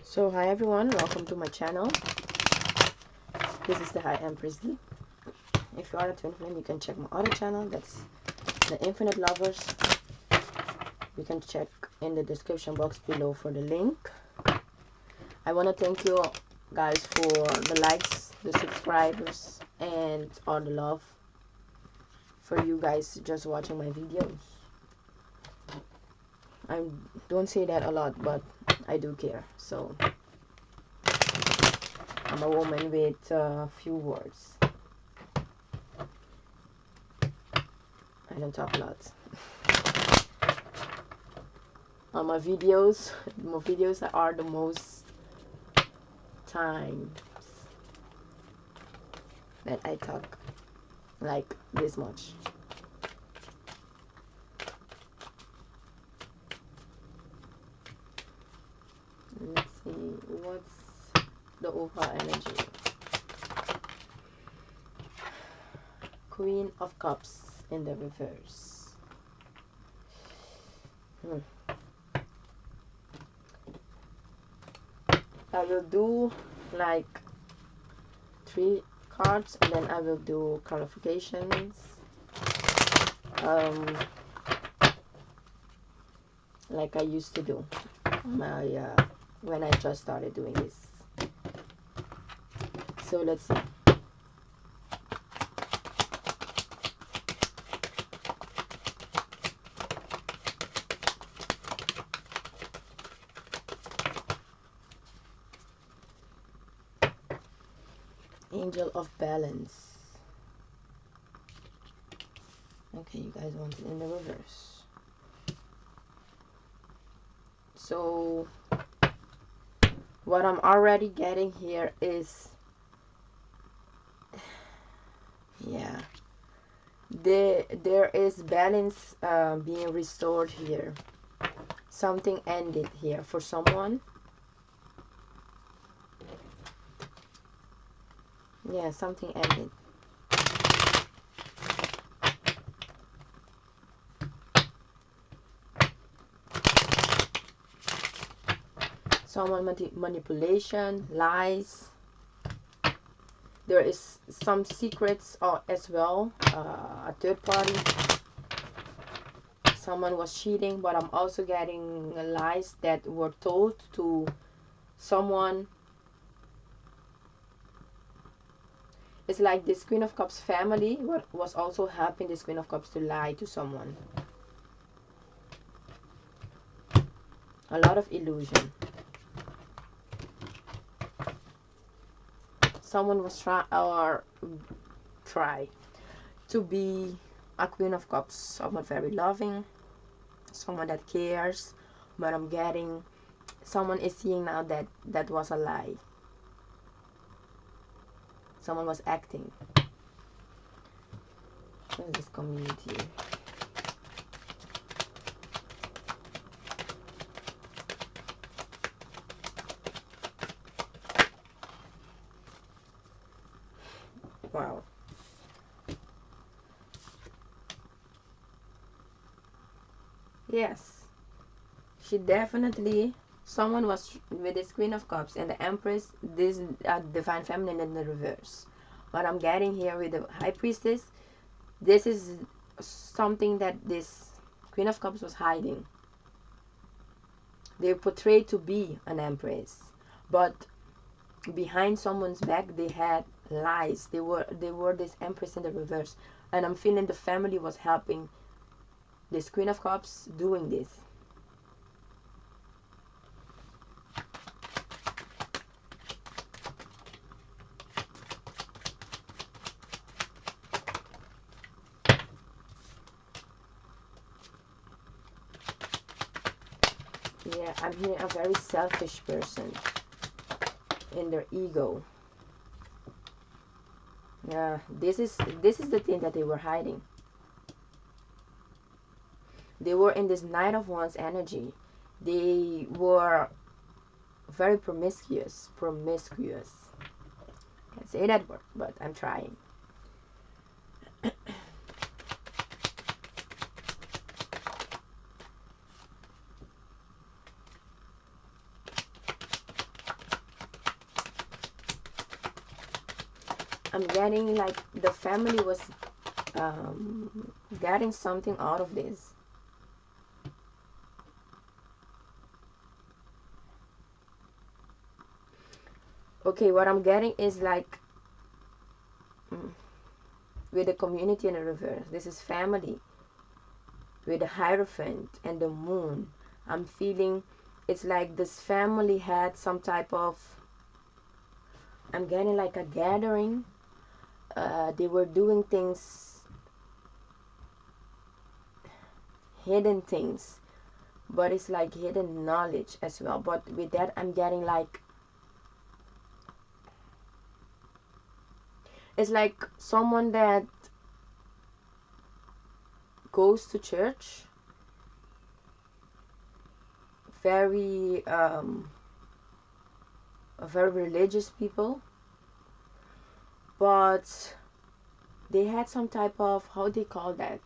So hi everyone, welcome to my channel. This is the High Empress D. If you are a twin flame, you can check my other channel, that's the Infinite Lovers. You can check in the description box below for the link. I want to thank you guys for the likes, the subscribers, and all the love for you guys just watching my videos. I don't say that a lot, but I do care. So I'm a woman with a few words. I don't talk a lot. On my videos are the most times that I talk like this much. Let's see, what's the overall energy? Queen of Cups in the reverse. I will do like 3 cards and then I will do clarifications. Like I used to do when I just started doing this. So let's see. Angel of Balance. Okay, you guys want it in the reverse. So what I'm already getting here is, yeah, there is balance being restored here. Something ended here for someone. Yeah, something ended. Someone manipulation, lies. There is some secrets as well. A third party. Someone was cheating, but I'm also getting lies that were told to someone. It's like this Queen of Cups family was also helping this Queen of Cups to lie to someone. A lot of illusion. Someone was try to be a Queen of Cups. Someone very loving, someone that cares, but I'm getting someone is seeing now that that was a lie. Someone was acting. What is this community? Wow. Yes, she definitely, someone was with this Queen of Cups and the Empress, this Divine Feminine in the reverse. What I'm getting here with the High Priestess, this is something that this Queen of Cups was hiding. They portrayed to be an Empress, but behind someone's back they had lies. They were this Empress in the reverse, and I'm feeling the family was helping this Queen of Cups doing this. Yeah, I'm hearing a very selfish person in their ego. Yeah, this is the thing that they were hiding. They were in this Knight of Wands energy. They were very promiscuous. Can't say that word, but I'm trying. I'm getting like the family was getting something out of this. Okay, what I'm getting is like with the community in the reverse. This is family with the Hierophant and the moon. I'm feeling it's like this family had some type of, I'm getting like a gathering. They were doing things, hidden things, but it's like hidden knowledge as well. But with that, I'm getting like, it's like someone that goes to church, very very religious people, but they had some type of, how they call that,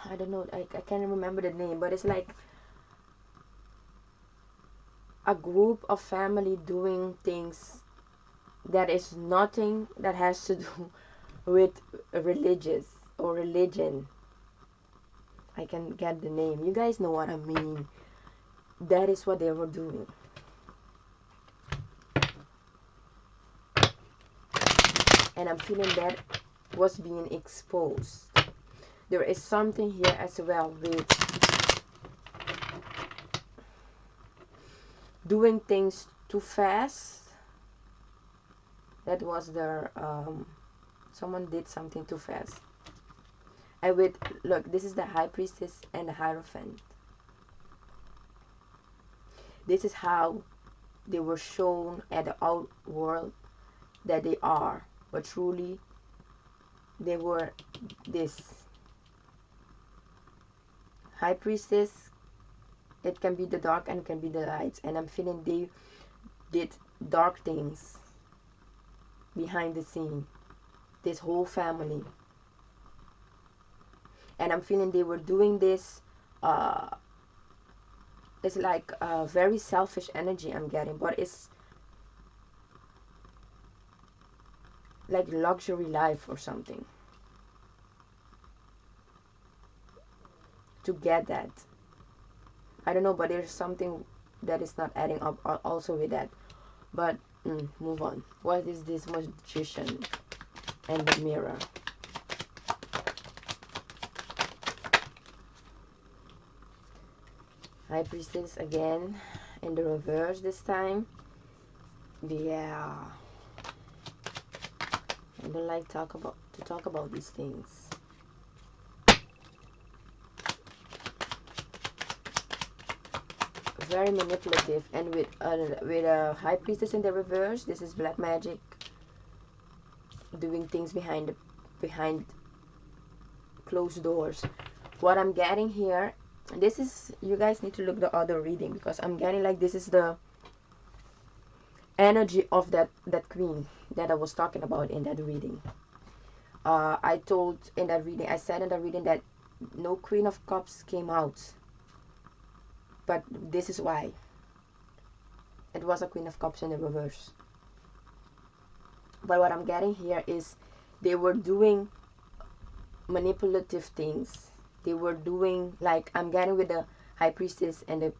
I don't know, I can't remember the name, but it's like a group of family doing things that is nothing that has to do with religious or religion. I can get the name, you guys know what I mean. That is what they were doing. And I'm feeling that was being exposed. There is something here as well with doing things too fast. That was their someone did something too fast. And with, look, this is the High Priestess and the Hierophant. This is how they were shown at the out world that they are, but truly they were this. High Priestess, it can be the dark and it can be the light, and I'm feeling they did dark things behind the scene, this whole family. And I'm feeling they were doing this, it's like a very selfish energy I'm getting, but it's like luxury life or something to get that. I don't know, but there's something that is not adding up also with that. But move on. What is this Magician and the Mirror? High Priestess again in the reverse this time. Yeah, I don't like to talk about these things. Very manipulative, and with a High Priestess in the reverse, this is black magic, doing things behind closed doors. What I'm getting here, this is, you guys need to look the other reading, because I'm getting like this is the energy of that queen that I was talking about in that reading. I told in that reading, I said in that reading that no Queen of Cups came out, but this is why. It was a Queen of Cups in the reverse. But what I'm getting here is they were doing manipulative things. They were doing, like I'm getting with the High Priestess and the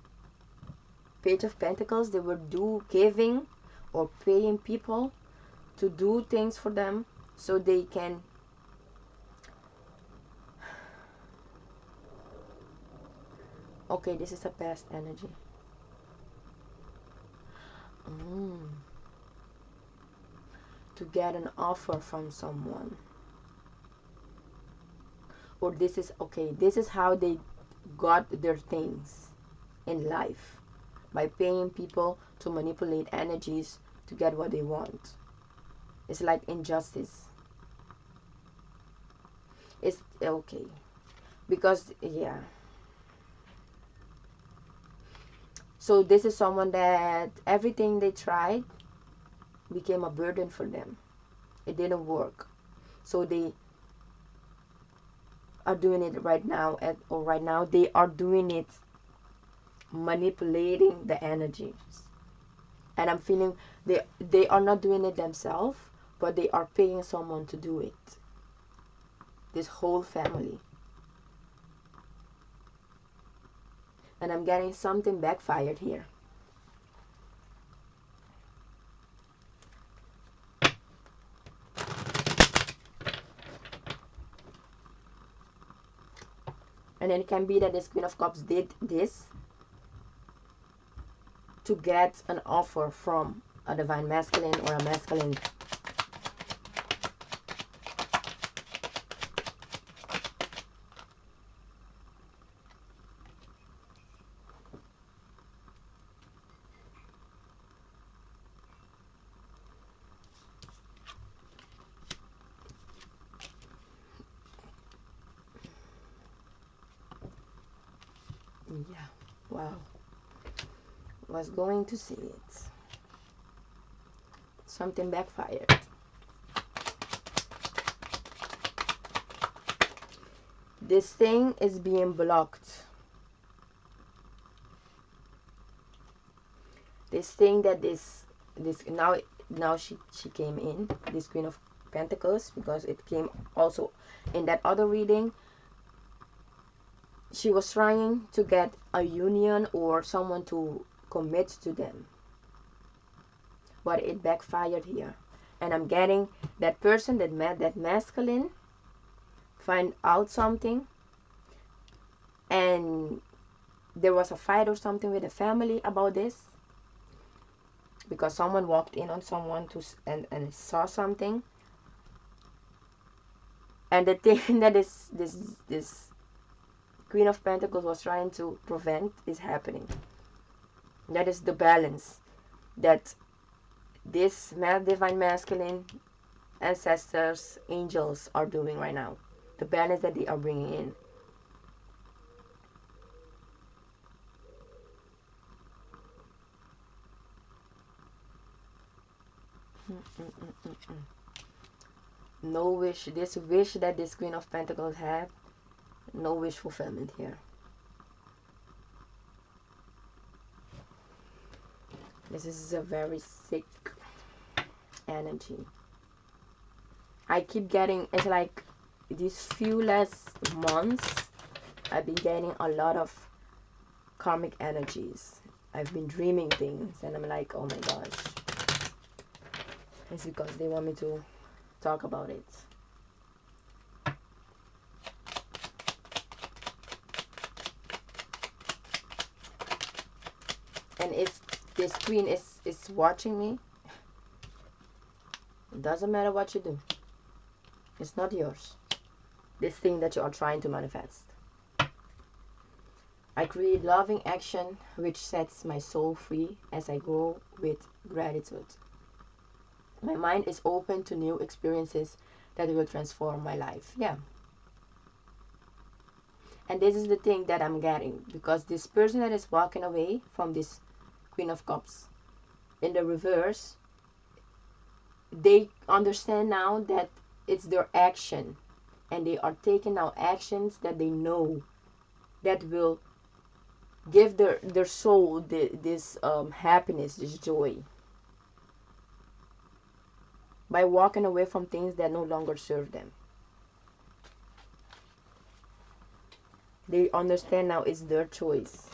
Page of Pentacles, they were giving or paying people to do things for them so they can okay, this is a past energy. To get an offer from someone, or this is okay, this is how they got their things in life, by paying people to manipulate energies to get what they want. It's like injustice. It's okay because yeah, so this is someone that everything they tried became a burden for them. It didn't work, so they are doing it right now, right now they are doing it, manipulating the energies. And I'm feeling they are not doing it themselves, but they are paying someone to do it. This whole family. And I'm getting something backfired here. And then it can be that this Queen of Cups did this to get an offer from a divine masculine or a masculine. Yeah, wow. Was going to see it. Something backfired. This thing is being blocked. This thing that this now she came in, this Queen of Pentacles, because it came also in that other reading. She was trying to get a union or someone to commit to them, but it backfired here. And I'm getting that person that met that masculine find out something, and there was a fight or something with the family about this, because someone walked in on someone and saw something. And the thing that this Queen of Pentacles was trying to prevent is happening. That is the balance that this divine masculine, ancestors, angels are doing right now. The balance that they are bringing in. No wish. This wish that this Queen of Pentacles had, no wish fulfillment here. This is a very sick energy. I keep getting, it's like these few last months, I've been getting a lot of karmic energies. I've been dreaming things, and I'm like, oh my gosh. It's because they want me to talk about it. And if this queen is watching me, it doesn't matter what you do. It's not yours. This thing that you are trying to manifest. I create loving action which sets my soul free as I grow with gratitude. My mind is open to new experiences that will transform my life. Yeah. And this is the thing that I'm getting, because this person that is walking away from this Queen of Cups in the reverse, they understand now that it's their action, and they are taking now actions that they know that will give their soul this happiness, this joy, by walking away from things that no longer serve them. They understand now it's their choice.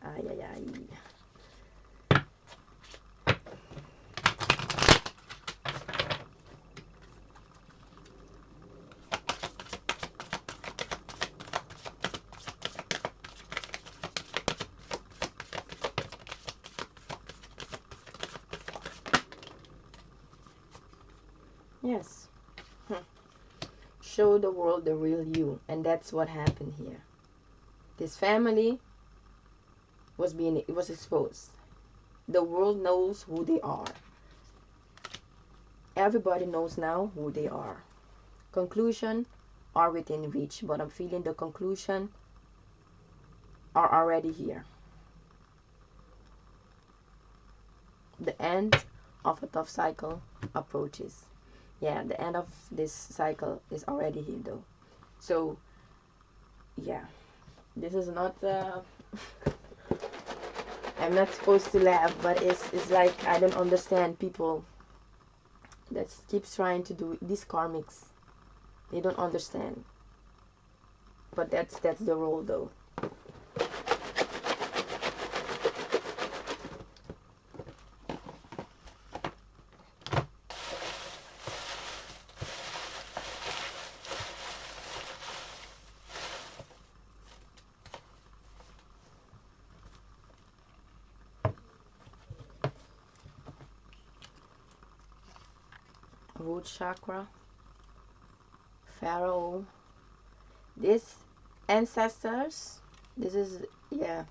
Ay, ay, ay. Yes. Show the world the real you. And that's what happened here. This family was exposed. The world knows who they are. Everybody knows now who they are. Conclusion are within reach, but I'm feeling the conclusion are already here. The end of a tough cycle approaches. Yeah, the end of this cycle is already here though. So yeah, this is not I'm not supposed to laugh, but it's like I don't understand people that keeps trying to do these karmics. They don't understand, but that's the role though. Root chakra, pharaoh, this ancestors, this is, yeah,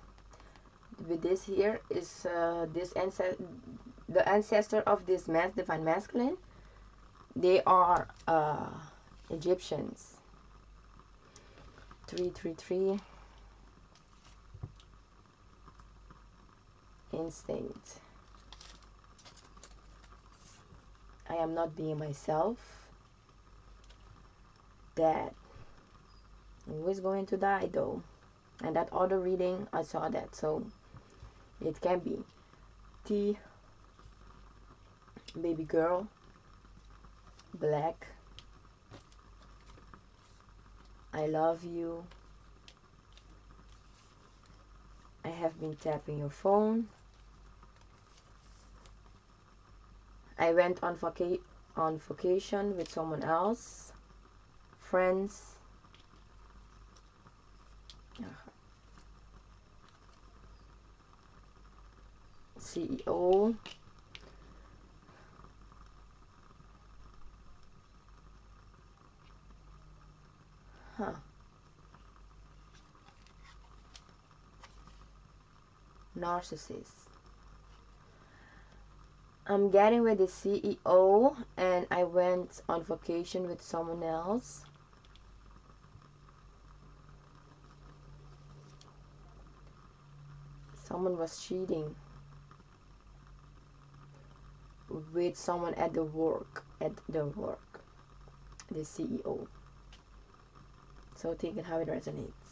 with this here is the ancestor of this divine masculine. They are Egyptians. 333 instinct. I am not being myself. That who is going to die though? And that other reading I saw that, so it can be T, baby girl, black, I love you, I have been tapping your phone, I went on vacation with someone else, friends, CEO, narcissist. I'm getting with the CEO and I went on vacation with someone else. Someone was cheating with someone at the work, the CEO. So take it how it resonates.